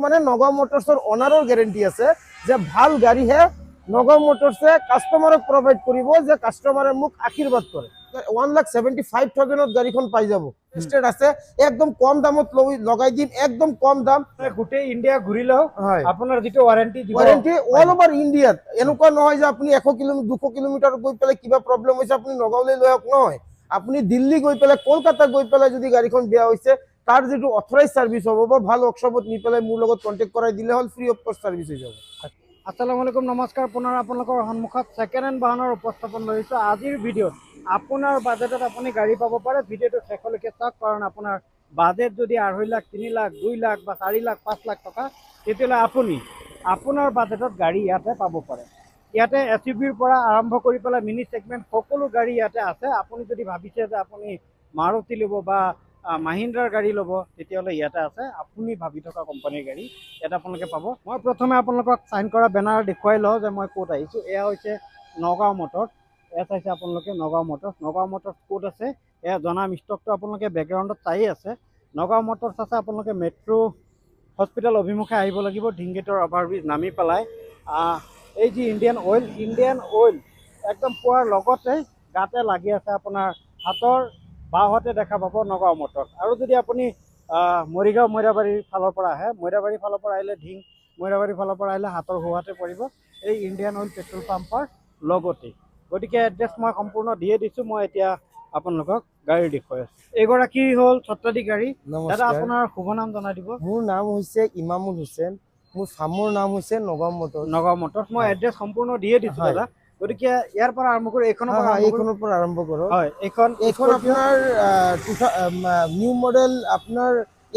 মানে নগাঁও মোটৰসৰ অনাৰৰ গ্যাৰেন্টি আছে যে ভাল গাড়ীহে নগাঁও মোটৰসে কাস্টমাৰক প্ৰোভাইড কৰিব যে কাস্টমাৰে মোক আশীৰ্বাদ কৰে 1,75,000 গাড়ীখন পাই যাব স্টেট আছে একদম কম দামত লগাই দিম একদম কম দাম গোটেই ইন্ডিয়া ঘুৰিলেও আপোনাৰ যেটো ওয়াৰেন্টি দিব ওয়াৰেন্টি অল ওভাৰ ইন্ডিয়াত এনেকুৱা নহয় যে আপুনি 100 কিলোমিটার 200 কিলোমিটার গৈ পেলাই কিবা প্রবলেম হৈছে আপুনি নগাঁওলৈ লৈ আহক নহয় আপুনি দিল্লী গৈ পেলাই কলকাতা গৈ পেলাই যদি গাড়ীখন বেয়া হৈছে তার যেটো অথরাইজ সার্ভিস হ'ব বা ভাল ওয়ার্কশপত নি পেলাই মোৰ লগত কন্টাক্ট কৰাই দিলে হল ফ্ৰি অফ কস্ট সাৰ্ভিস হৈ যাব। আসসালামু আলাইকুম নমস্কাৰ পুনৰ আপোনালোকৰ সন্মুখত সেকেন্ড হ্যান্ড বাহনৰ উপস্থাপন লৈছো। আজিৰ ভিডিঅ'ত আপোনাৰ বাজেটত আপুনি গাড়ী পাব পাৰে। ভিডিঅ'টো শেষলৈকে চাওক কাৰণ আপোনাৰ বাজেট যদি 2.5 লাখ 3 লাখ 2 লাখ বা 4 লাখ 5 লাখ টকা তেতিয়াহ'লে আপুনি আপোনাৰ বাজেটত গাড়ী ইয়াতে পাব পাৰে। ইয়াতে এসইউভিৰ পৰা আৰম্ভ কৰি পেলাই মিনি সেগমেন্ট সকলো গাড়ী ইয়াতে আছে। আপুনি যদি ভাবিছে যে আপুনি মাৰুতি ল'ব বা মাহিন্দ্ৰাৰ গাড়ী ল'ব তেতিয়াহ'লে ইয়াতে আছে। আপুনি ভাবি থকা কোম্পানীৰ গাড়ী ইয়াতে আপোনালোকে পাব। মই প্ৰথমে আপোনালোকক সাইন কৰা বেনাৰ দেখুৱাই লওঁ যে মই ক'ত আহিছোঁ। এয়া হৈছে নগাঁও মটৰ্ছ। এয়া চাইছে আপোনালোকে নগাঁও মটৰ্ছ। নগাঁও মটৰ্ছ ক'ত আছে এয়া জনাম। ষ্টকটো আপোনালোকে বেকগ্ৰাউণ্ডত চাই আছে। নগাঁও মটৰ্ছ আছে আপোনালোকে মেট্ৰ' হস্পিটেল অভিমুখে আহিব লাগিব। ঢিংগেটৰ অভাৰব্ৰিজ নামি পেলাই এই যি ইণ্ডিয়ান অইল একদম পোৱাৰ লগতে গাতে লাগি আছে আপোনাৰ হাতৰ বাওঁহাতে দেখা পাব নগাঁও মটৰ্ছ। আৰু যদি আপুনি মৰিগাঁও মৈৰাবাৰীৰ ফালৰ পৰা আহে মৈৰাবাৰীৰ ফালৰ পৰা আহিলে মৈৰাবাৰীৰ ফালৰ পৰা আহিলে হাতৰ সোঁহাতে পৰিব এই ইণ্ডিয়ান অইল পেট্ৰল পাম্পৰ লগতে। গতিকে এড্ৰেছ মই সম্পূৰ্ণ দিয়ে দিছোঁ। মই এতিয়া আপোনালোকক গাড়ী দেখুৱাই আছোঁ। এইগৰাকী হ'ল ছত্ৰাধিকাৰী। দাদা আপোনাৰ শুভ নাম জনাই দিব। মোৰ নাম হৈছে ইমামুল হুছেইন। মোৰ ফাৰ্মৰ নাম হৈছে নগাঁও মটৰ্ছ। মই এড্ৰেছ সম্পূৰ্ণ দিয়ে দিছোঁ দাদা। গতিকে ইয়াৰ পৰা আৰম্ভ কৰি এইখনৰ পৰা আৰম্ভ কৰোঁ। হয় এইখন আপোনাৰ নিউ মডেল আপোনাৰ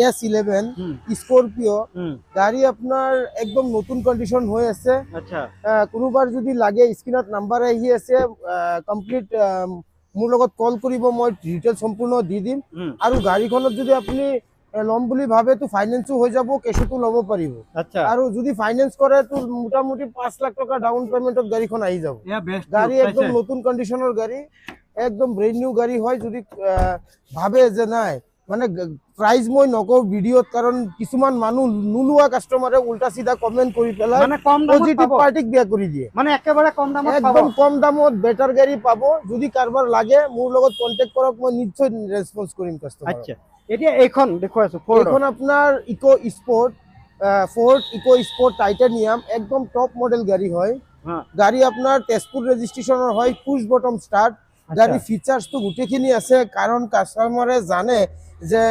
S11 স্কৰপিঅ গাড়ী আপোনাৰ একদম নতুন কন্ডিশন হৈ আছে। আচ্ছা কোনোবাৰ যদি লাগে স্ক্ৰিনত নাম্বাৰ আহি আছে কমপ্লিট মোৰ লগত কল কৰিব মই ডিটেইলছ সম্পূৰ্ণ দি দিম। আৰু গাড়ীখনত যদি আপুনি লম বুলি ভাবে তো ফাইনেন্সও হৈ যাব কেছতো ল'ব পাৰিব। আচ্ছা আৰু যদি ফাইনেন্স কৰে তো মোটামুটি 5 লাখ টকা ডাউন পেমেন্টত গাড়ীখন আহি যাব। গাড়ী একদম নতুন কন্ডিশনৰ গাড়ী একদম ব্ৰেন্ড নিউ গাড়ী হয়। যদি ভাবে যে নাই মানে প্রাইস মই নকও ভিডিওত কারণ কিছুমান মানুহ নুলুয়া কাস্টমারে উল্টা সিধা কমেন্ট কৰি পেলাই মানে কম দামত পজিটিভ পাৰ্টিক বিয়া কৰি দিয়ে। মানে একেবাৰে কম দামত একদম কম দামত বেটাৰ গাড়ী পাব। যদি কাৰবাৰ লাগে মোৰ লগত কন্টাক্ট কৰক মই নিশ্চয় ৰেসপন্স কৰিম কাস্টমাৰ। আচ্ছা এতিয়া এইখন দেখুৱাই আছো। এইখন আপোনাৰ EcoSport Ford EcoSport titanium একদম টপ মডেল গাড়ী হয়। গাড়ী আপোনাৰ তেজপুৰ ৰেজিষ্ট্ৰেশনৰ হয় পুশ বটম স্টার্ট। গাড়ী ফিচার্স তো গোটেইখিনি আছে কারণ কাস্টমারে জানে যে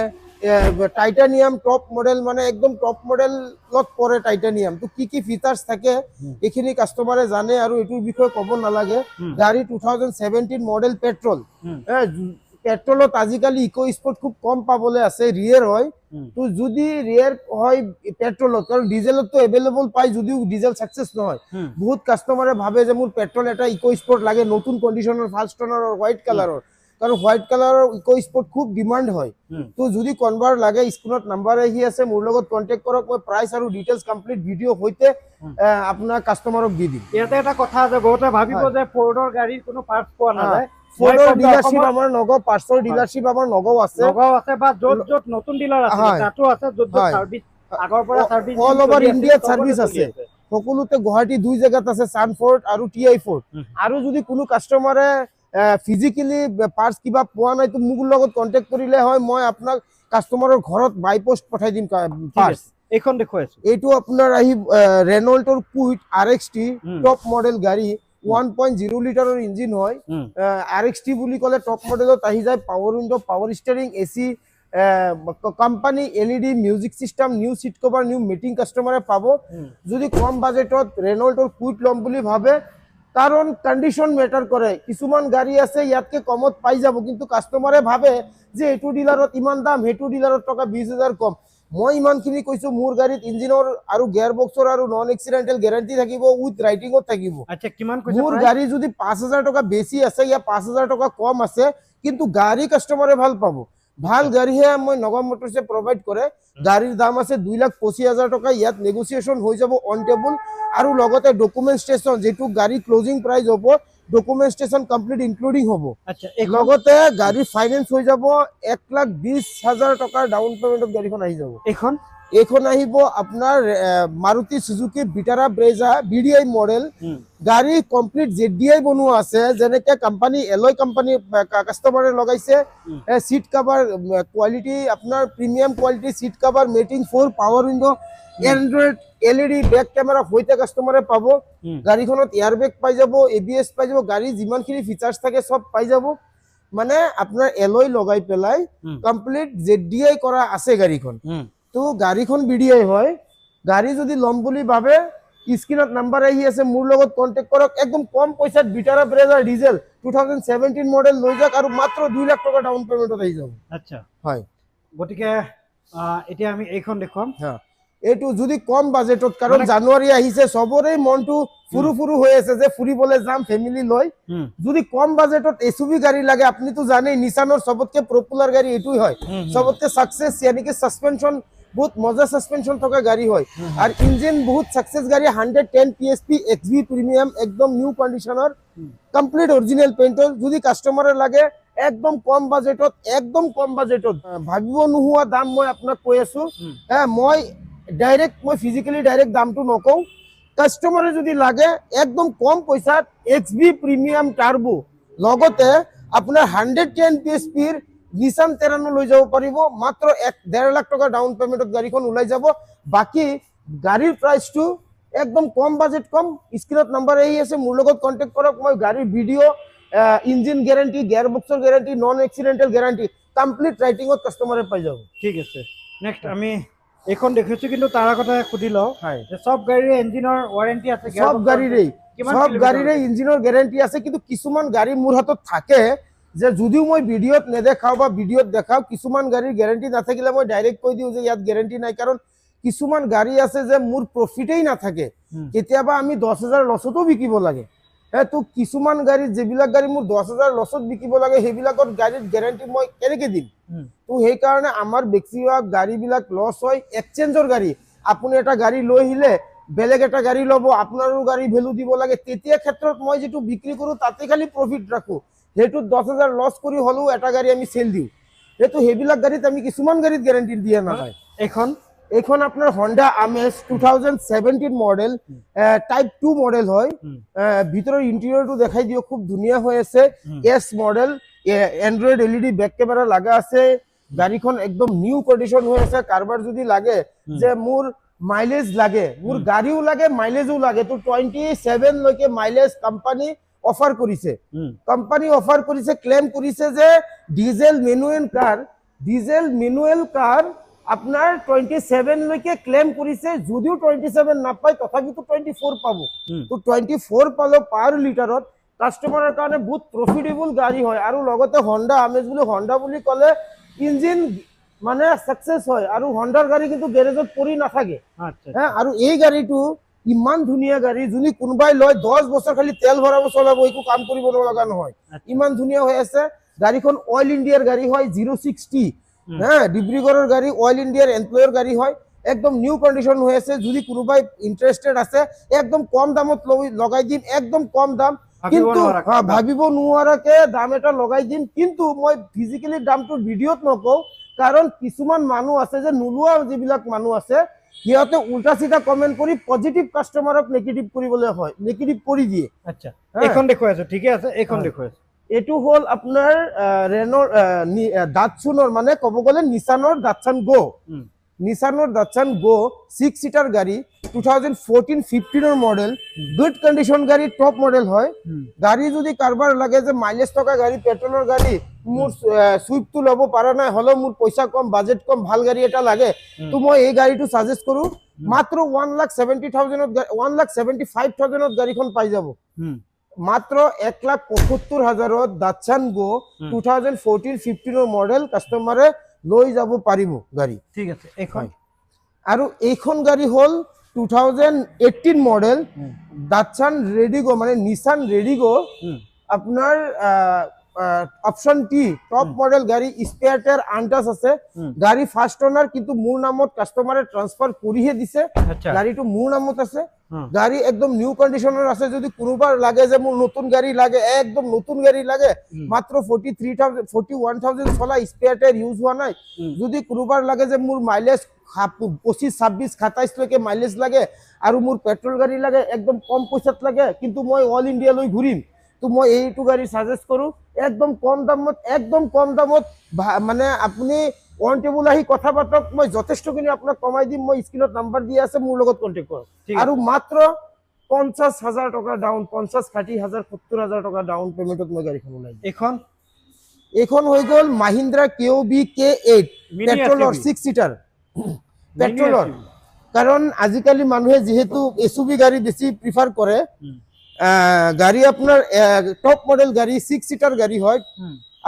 টাইটানিয়াম টপ মডেল মানে একদম টপ মডেলত পৰে টাইটানিয়াম তো কি ফিচাৰ্স থাকে এইখিনি কাস্টমাৰে জানে আৰু এটোৰ বিষয়ে ক'ব নালাগে। গাড়ী 2017 মডেল পেট্ৰোল। পেট্ৰোলত আজিকালি ইকো স্পোৰ্ট খুব কম পাবলৈ আছে ৰিয়েৰ হয়। তো যদি ৰিয়েৰ হয় পেট্রোলত কারণ ডিজেলত তো এভেইলেবল পাই যদিও ডিজেল সাকসেস নহয় বহুত কাস্টমারে ভাবে যে মোৰ পেট্ৰোল এটা ইকো স্পোৰ্ট লাগে নতুন কন্ডিশনৰ ফাৰ্স্ট ওনাৰ হোয়াইট কালাৰৰ কাৰণ হোয়াইট কালাৰৰ ইকো স্পোৰ্ট খুব ডিমান্ড হয়। তো যদি কনভাৰ লাগে স্ক্ৰিনত নাম্বাৰ আহি আছে মোৰ লগত কন্টাক্ট কৰক মই প্ৰাইস আৰু ডিটেইলস কমপ্লিট ভিডিও হইতে আপোনাৰ কাস্টমাৰক দি দিম। ইয়াতে এটা কথা আছে বহুতে ভাবিব যে ফোৰ্ডৰ গাড়ীৰ কোনো পাৰ্টস পোৱা নাযায়। ফোৰ্ডৰ ডিলাৰশিপ আমাৰ নগাঁও পাৰ্টছৰ ডিলাৰশিপ আমাৰ নগাঁও আছে বা য'ত নতুন ডিলাৰ আছে তাতো আছে য'ত সাৰ্ভিস আগৰ পৰা সাৰ্ভিস অল ওভাৰ ইন্ডিয়াত সাৰ্ভিস আছে। সকলোতে গুৱাহাটী দুই জায়গাত আছে সানফোৰ্ড আৰু TI ফোৰ্ড। আৰু যদি কোনো কাস্টমাৰে ফিজিক্যালি পাৰ্টস কিবা পোৱা নাই তো মোৰ লগত কন্টাক্ট কৰিলে হয় মই আপোনাক কাস্টমাৰৰ ঘৰত বাই পোস্ট পঠাই দিম পাৰ্টস। এইখন দেখুৱাই আছো। এইটো আপোনাৰ আহি ৰেনল্টৰ কুইট RXT টপ মডেল গাড়ী 1.0 লিটাৰৰ ইঞ্জিন হয়। RXT বুলি ক'লে টপ মডেলত আহি যায় power window power steering AC company LED music system new seat cover new matting কাস্টমাৰে পাব। যদি কম বাজেটত ৰেনল্টৰ কুইট লম বুলি ভাবে কারণ কন্ডিশন ম্যাটার করে। কিছুমান গাড়ী আছে ইয়াতকে কমত পাই যাব কিন্তু কাস্টমারে ভাবে যে এটু ডিলারত ইমান দাম হেটু ডিলারত টকা 20,000 কম। মই ইমানখিনি কৈছো মোৰ গাড়ীত ইঞ্জিনৰ আৰু গিয়াৰ বক্সৰ আৰু নন এক্সিডেন্টাল গ্যাৰান্টি থাকিব উইথ ৰাইটিংত থাকিব। আচ্ছা কিমান কৈছে মোৰ গাড়ী যদি 5,000 টকা বেছি আছে ইয়া 5,000 টকা কম আছে কিন্তু গাড়ী কাস্টমারে ভাল পাব। ভাল গাড়ীহে মই নগাঁও মোটরসে প্রোভাইড করে। গাড়ীৰ দাম আছে 2,25,000 টকা। ইয়াত নেগোসিয়েশন হৈ যাব অন টেবুল আৰু লগতে ডকুমেন্টেশন যেটো গাড়ী ক্লোজিং প্রাইস হ'ব ডকুমেন্টেশন কমপ্লিট ইনক্লুডিং হ'ব। আচ্ছা লগতে গাড়ী ফাইনেন্স হৈ যাব 1,20,000 টকাৰ ডাউন পেমেন্টত গাড়ীখন আহি যাব। এইখন আহিব আপোনাৰ Maruti Suzuki Vitara Brezza BDI model গাড়ী কমপ্লিট ZDI বনোৱা আছে যেনেকে কোম্পানী এলয় কোম্পানী কাস্টমাৰে লগাইছে সিট কভাৰ কোৱালিটি আপোনাৰ premium quality seat cover matting 4 power window android LED back camera সৈতে কাস্টমাৰে পাব গাড়ীখনত এয়াৰ বেগ পাই যাব ABS পাই যাব গাড়ী যিমানখিনি ফিচাৰ্স থাকে সব পাই যাব মানে আপোনাৰ এলয় লগাই পেলাই কমপ্লিট ZDI কৰা আছে গাড়ীখন তো গাড়ীখন BDI হয় গাড়ী যদি লম বুলি ভাবে স্ক্ৰিনত নাম্বাৰ আহি আছে মোৰ লগত কন্টাক্ট কৰক একদম কম পইচাত ভিটাৰা ব্ৰেজা ডিজেল 2017 মডেল লৈ যাক আৰু মাত্ৰ 2 লাখ টকা ডাউন পেমেন্টত আহি যাব আচ্ছা হয় গতিকে এতিয়া আমি এইখন দেখুৱাম হ্যাঁ এইটো যদি কম বাজেটত কাৰণ জানুৱাৰী আহিছে সবৰে মনটো ফুৰু ফুৰু হৈ আছে যে ফুৰিবলৈ যাম ফ্যামিলি লৈ যদি কম বাজেটত SUV গাড়ী লাগে আপনি তো জানেই নিসানৰ সবতকে পপুলার গাড়ী এটুই হয় সবতকে সাকসেস यानी कि সাসপেনশন বহুত মজা সাসপেনশন থকা গাড়ী হয় আর ইঞ্জিন বহুত সাকসেস গাড়ী 110 PSP XV প্রিমিয়াম একদম নিউ কন্ডিশনৰ কমপ্লিট অৰিজিনাল পেইন্টৰ যদি কাস্টমাৰৰ লাগে একদম কম বাজেটত ভাবিব নোহোৱা দাম মই আপোনাক কৈ আছো হ্যাঁ মই ডাইরেক্ট মই ফিজিক্যালি ডাইরেক্ট দামটো নকও কাস্টমারে যদি লাগে একদম কম পয়সাত XV প্রিমিয়াম টার্বো লগতে আপনার 110 PSP এর নিসান তেরানো লৈ যাব পাৰিব মাত্ৰ 1.5 লাখ টকা ডাউন পেমেন্টত গাড়ীখন ওলাই যাব বাকি গাড়ীৰ প্ৰাইসটো একদম কম বাজেট কম স্ক্ৰিনত নাম্বাৰ আহি আছে মোৰ লগত কন্টাক্ট কৰক মই গাড়ীৰ ভিডিও ইঞ্জিন গ্যাৰান্টি গিয়াৰ বক্সৰ guarantee non accidental guarantee complete ৰাইটিংত কাস্টমাৰে পাই যাব ঠিক আছে নেক্সট আমি এইখন দেখিছো কিন্তু তাৰ আগতে সুধি লও যে সব গাড়ীৰ ইঞ্জিনৰ ওয়াৰেন্টি আছে সব গাড়ীৰে ইঞ্জিনৰ গ্যাৰান্টি আছে কিন্তু কিছুমান গাড়ী মোৰ হাতত থাকে যে যদিও মই ভিডিওত নেদেখাও বা ভিডিওত দেখাও কিছুমান গাড়ীৰ গ্যাৰান্টি নাথাকিলে মই ডাইৰেক্ট কৈ দিও যে ইয়াত গ্যাৰান্টি নাই কাৰণ কিছুমান গাড়ী আছে যে মোৰ প্ৰফিটেই নাথাকে কেতিয়াবা আমি 10,000 লছতো বিকিব লাগে তো কিছুমান গাড়ী যেবিলাক গাড়ী মোৰ 10,000 লছত বিকিব লাগে সেইবিলাকৰ গাড়ীৰ গ্যাৰান্টি মই কেনেকে দিম তো সেই কাৰণে আমাৰ বেছিভাগ গাড়ীবিলাক লছ হয় এক্সচেঞ্জৰ গাড়ী আপুনি এটা গাড়ী লৈ আহিলে বেলেগ এটা গাড়ী ল'ব আপোনাৰো গাড়ী ভ্যালু দিব লাগে তেতিয়া ক্ষেত্ৰত মই যেটো বিক্ৰী কৰো তাতে খালি প্ৰফিট ৰাখো হেতু 10,000 লছ কৰি হলো এটা গাড়ী আমি সেল দিও হেতু হেবিলাক গাড়ীত আমি কিছুমান গাড়ীত গ্যারান্টি দিয়া নাপায় এখন আপনার Honda Amaze 2017 model type 2 model হয় ভিতৰৰ ইন্টেৰিয়ৰটো দেখাই দিও খুব ধুনিয়া হৈ আছে S model Android LED back camera লাগা আছে গাড়ীখন একদম নিউ কন্ডিশন হৈ আছে কারবার যদি লাগে যে মোৰ মাইলেজ লাগে মোৰ গাড়ীও লাগে মাইলেজও লাগে তো 27 লৈকে মাইলেজ কোম্পানী অফাৰ কৰিছে ক্লেম কৰিছে যে ডিজেল ম্যানুয়াল কাৰ আপনাৰ 27 লৈকে ক্লেম কৰিছে যদিও 27 নাপায় তথাপিতো 24 পাব তো 24 পালো পাৰ লিটাৰত কাস্টমাৰৰ কাৰণে বহুত প্ৰফিটেবল গাড়ী হয় আৰু লগতে Honda Amaze বুলি কলে ইঞ্জিন মানে সাকসেস হয় আৰু Hondaৰ গাড়ী কিন্তু গ্যাৰেজত পৰি নাথাকে হ্যাঁ আৰু এই গাড়ীটো ইমান ধুনিয়া গাড়ী যদি কোনবাই লয় 10 বছৰ খালি তেল ভৰাব চলাব একো কাম কৰিব নলগা নহয় ইমান ধুনিয়া হৈ আছে গাড়ীখন অয়েল ইন্ডিয়াৰ গাড়ী হয় 060 হ্যাঁ ডিব্ৰুগড়ৰ গাড়ী অয়েল ইন্ডিয়াৰ এমপ্লয়াৰ গাড়ী হয় একদম নিউ কন্ডিশন হৈ আছে যদি কোনোবাই ইন্টারেস্টেড আছে একদম কম দামত লগাই দিম একদম কম দাম কিন্তু ভাবিব নোৱাৰাকে দাম এটা লগাই দিম কিন্তু মই ফিজিক্যালি দামটো ভিডিওত নকও কাৰণ কিছুমান মানুহ আছে যে নুলুৱা যিবিলাক মানুহ আছে সিহঁতে উল্টা সিধা কমেন্ট কৰি পজিটিভ কাস্টমাৰক নেগেটিভ কৰিবলৈ হয় নেগেটিভ কৰি দিয়ে আচ্ছা এখন দেখুৱাই আছো ঠিকে আছে এখন দেখুৱাই আছো এটু হল আপনাৰ ৰেনোৰ দাটসুনৰ মানে কব গলে নিসানৰ দাটসান গো 6 সিটার গাড়ি 2014-15 মডেল গুড কন্ডিশন গাড়ি টপ মডেল হয় গাড়ি যদি কারবার লাগে যে মাইলেজ টকা গাড়ি পেট্রোলের গাড়ি মোর সুইফট লব পারা নাই হলো মোর পয়সা কম বাজেট কম ভাল গাড়ি এটা লাগে তো মই এই গাড়িটো সাজেস্ট কৰো মাত্র 1,75,000 গাড়িখন পাই যাব মাত্র 1,75,000 দাটসান গো 2014-15 মডেল কাস্টমারে লৈ যাব পাৰিব গাড়ী ঠিক আছে এখন আৰু এইখন গাড়ী হল 2018 মডেল দাটসান ৰেডিগো মানে নিসান ৰেডিগো আপনাৰ অপশন টি টপ মডেল গাড়ী স্পেয়াৰ টায়াৰ আনটাচ আছে গাড়ী ফাৰ্স্ট ওনাৰ কিন্তু মোৰ নামত কাস্টমাৰে ট্ৰান্সফাৰ কৰিহে দিছে গাড়ীটো মোৰ নামত আছে গাড়ী একদম নিউ কন্ডিশনৰ আছে যদি কোনোবাৰ লাগে যে মোৰ নতুন গাড়ী লাগে একদম নতুন গাড়ী লাগে মাত্ৰ 41,000 চলা স্পেয়াৰ টায়াৰ ইউজ হোৱা নাই যদি কোনোবাৰ লাগে যে মোৰ মাইলেজ 25-26-27 লৈকে মাইলেজ লাগে আৰু মোৰ পেট্ৰল গাড়ী লাগে একদম কম পইচাত লাগে কিন্তু মই অল ইণ্ডিয়া লৈ ঘূৰিম তো মই এইটো গাড়ী সাজেষ্ট কৰোঁ একদম কম দামত মানে আপুনি অন টেবুল আহি কথা পাতক মই যথেষ্টখিনি আপোনাক কমাই দিম মই স্ক্ৰীনত নাম্বাৰ দিয়া আছে মোৰ লগত কণ্টেক্ট কৰক আৰু মাত্ৰ 50,000 টকা ডাউন 50-60,000 70,000 টকা ডাউন পেমেন্টত মই গাড়ীখন ওলাই দিম এখন হৈ গ'ল মাহিন্দ্ৰা কিউবি K8 পেট্ৰলৰ 6 সিটাৰ পেট্ৰলৰ কাৰণ আজিকালি মানুহে যেহেতু এসইউভি গাড়ী বেছি প্ৰিফাৰ কৰে গাড়ী আপোনাৰ টপ মডেল গাড়ী 6 সিটাৰ গাড়ী হয়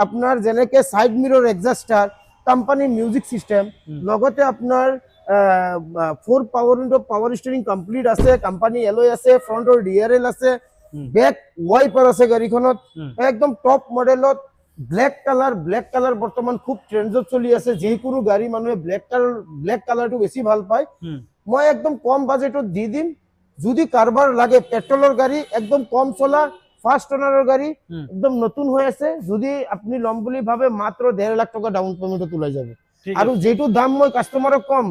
আপোনাৰ যেনেকে সাইড মিৰৰ এক্সজাস্টাৰ কোম্পানী মিউজিক সিস্টেম লগতে আপোনাৰ 4 পাৱাৰ স্টিয়াৰিং কমপ্লিট আছে কোম্পানী এলয় আছে ফ্ৰন্টৰ ডিআৰএল আছে ব্যাক ওয়াইপাৰ আছে গাড়ীখনত একদম টপ মডেলত ব্ল্যাক কালার বর্তমান খুব ট্রেন্ডত চলি আছে যিকোনো গাড়ী মানুহে ব্ল্যাক কালারটো বেছি ভাল পায় মই একদম কম বাজেটত দি দিম যদি কারবার লাগে পেট্রোলের গাড়ী একদম কম চলা ফার্স্ট ওনারের গাড়ী একদম নতুন হৈ আছে যদি আপনি লম বুলি ভাবে মাত্ৰ 1.5 লাখ টকা ডাউন পেমেন্টত ওলাই যাব আৰু যেটো দাম মই কাস্টমাৰক কম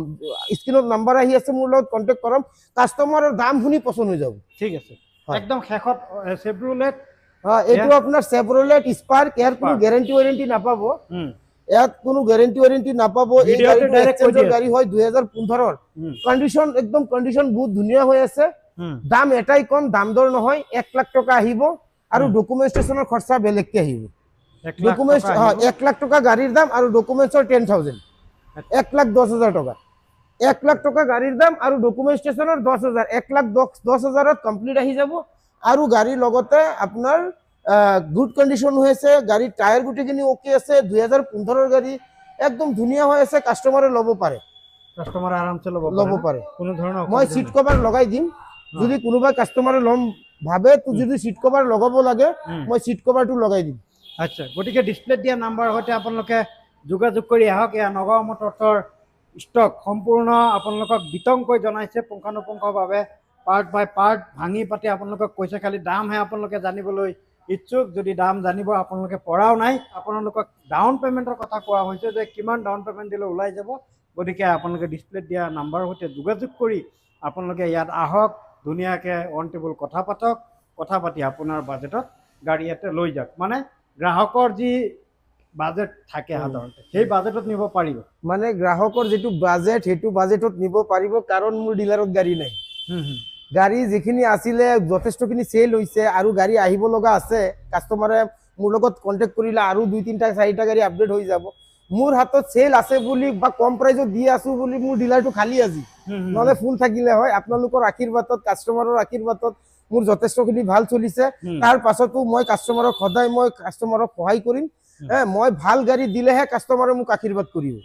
স্ক্ৰিনত নাম্বাৰ আহি আছে মোৰ লগত কন্টাক্ট কৰম কাস্টমাৰৰ দাম শুনি পছন্দ হৈ যাব ঠিক আছে একদম শেষত চেভ্ৰলেট এইটো আপোনাৰ চেভ্ৰলেট স্পাৰ্ক ইয়াৰ কোনো গ্যাৰান্টি ওয়াৰেন্টি নাপাব ইয়াত কোনো গ্যাৰান্টি ওয়াৰেন্টি নাপাব এই গাড়ীটো এক্সচেঞ্জৰ গাড়ী হয় 2015 ৰ কন্ডিশন বহুত ধুনীয়া হৈ আছে দাম এটাই কম দাম দৰ নহয় 1 লাখ টকা আহিব আৰু ডকুমেন্টেশনৰ খৰচা বেলেগকে আহিব ডকুমেন্ট 1 লাখ টকা গাড়ীৰ দাম আৰু ডকুমেন্টছৰ 10,000 1,10,000 টকা 1 লাখ টকা গাড়ীৰ দাম আৰু ডকুমেন্টেশনৰ 10,000 1,10,000ত কমপ্লিট আহি যাব আৰু গাড়ীৰ লগতে আপোনাৰ গুড কন্ডিশন হৈছে গাড়ীৰ টায়াৰ গুটিখিনি ওকে আছে 2015 ৰ গাড়ী একদম ধুনীয়া হৈ আছে কাস্টমাৰে ল'ব পাৰে কাস্টমাৰ আৰামছে ল'ব পাৰে কোনো ধৰণৰ মই সিট কভাৰ লগাই দিম যদি কোনোবা কাস্টমাৰে লম ভাবে তো যদি সিট কভাৰ লগাব লাগে মই সিট কভাৰটো লগাই দিম আচ্ছা গটিকে ডিসপ্লে দিয়া নাম্বাৰ হতে আপোনালোকে যোগাযোগ কৰি আহক এয়া নগাঁও মটৰছৰ ষ্টক সম্পূৰ্ণ আপোনালোকক বিতংকৈ জনাইছে পুংখানুপুংখভাৱে পাৰ্ট বাই পাৰ্ট ভাঙি পাতি আপোনালোকক কৈছে খালি দামহে আপোনালোকে জানিবলৈ ইচ্ছুক যদি দাম জানিব আপোনালোকে পঢ়াও নাই আপোনালোকক ডাউন পেমেন্টৰ কথা কোৱা হৈছে যে কিমান ডাউন পেমেন্ট দিলে ওলাই যাব গতিকে আপোনালোকে ডিসপ্লে দিয়া নাম্বাৰ হতে যোগাযোগ কৰি আপোনালোকে ইয়াত আহক ধুনীয়াকৈ অন টেবুল কথা পাতক কথা পাতি আপোনাৰ বাজেটত গাড়ী এটা লৈ যাওক মানে গ্ৰাহকৰ যি বাজেট থাকে সাধাৰণতে সেই বাজেটত নিব পাৰিব মানে গ্ৰাহকৰ যেটো বাজেট হেতু বাজেটত নিব পাৰিব কাৰণ মোৰ ডিলাৰত গাড়ী নাই গাড়ী যিখিনি আছিলে যথেষ্টখিনি সেল হৈছে আৰু গাড়ী আহিব লগা আছে কাস্টমাৰে মোৰ লগত কন্টাক্ট কৰিলে আৰু 2-3টা 4টা গাড়ী আপডেট হৈ যাব মোৰ হাতত সেল আছে বুলি বা কম প্ৰাইজত দি আছো বুলি মোৰ ডিলাৰটো খালি আজি নহলে ফুল থাকিলে হয় আপোনালোকৰ আশীৰ্বাদত কাস্টমাৰৰ আশীৰ্বাদত মোৰ যথেষ্টখিনি ভাল চলিছে তাৰ পাছতো মই কাস্টমাৰক সদায় মই কাস্টমাৰক সহায় কৰিম মই ভাল গাড়ী দিলেহে কাস্টমাৰে মোক আশীৰ্বাদ কৰিব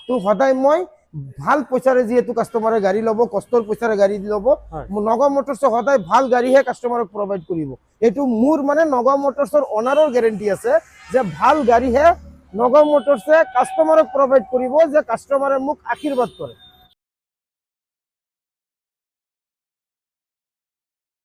তো সদায় মই ভাল পইচাৰে যেহেতু কাস্টমাৰে গাড়ী ল'ব কষ্টৰ পইচাৰে গাড়ী ল'ব নগাঁও মটৰছ সদায় ভাল গাড়ীহে কাস্টমাৰক প্ৰভাইড কৰিব এইটো মোৰ মানে নগাঁও মটৰছৰ অনাৰৰ গ্যাৰান্টি আছে যে ভাল গাড়ীহে নগাঁও মটৰছে কাস্টমাৰক প্ৰভাইড কৰিব যে কাস্টমাৰে মোক আশীৰ্বাদ কৰে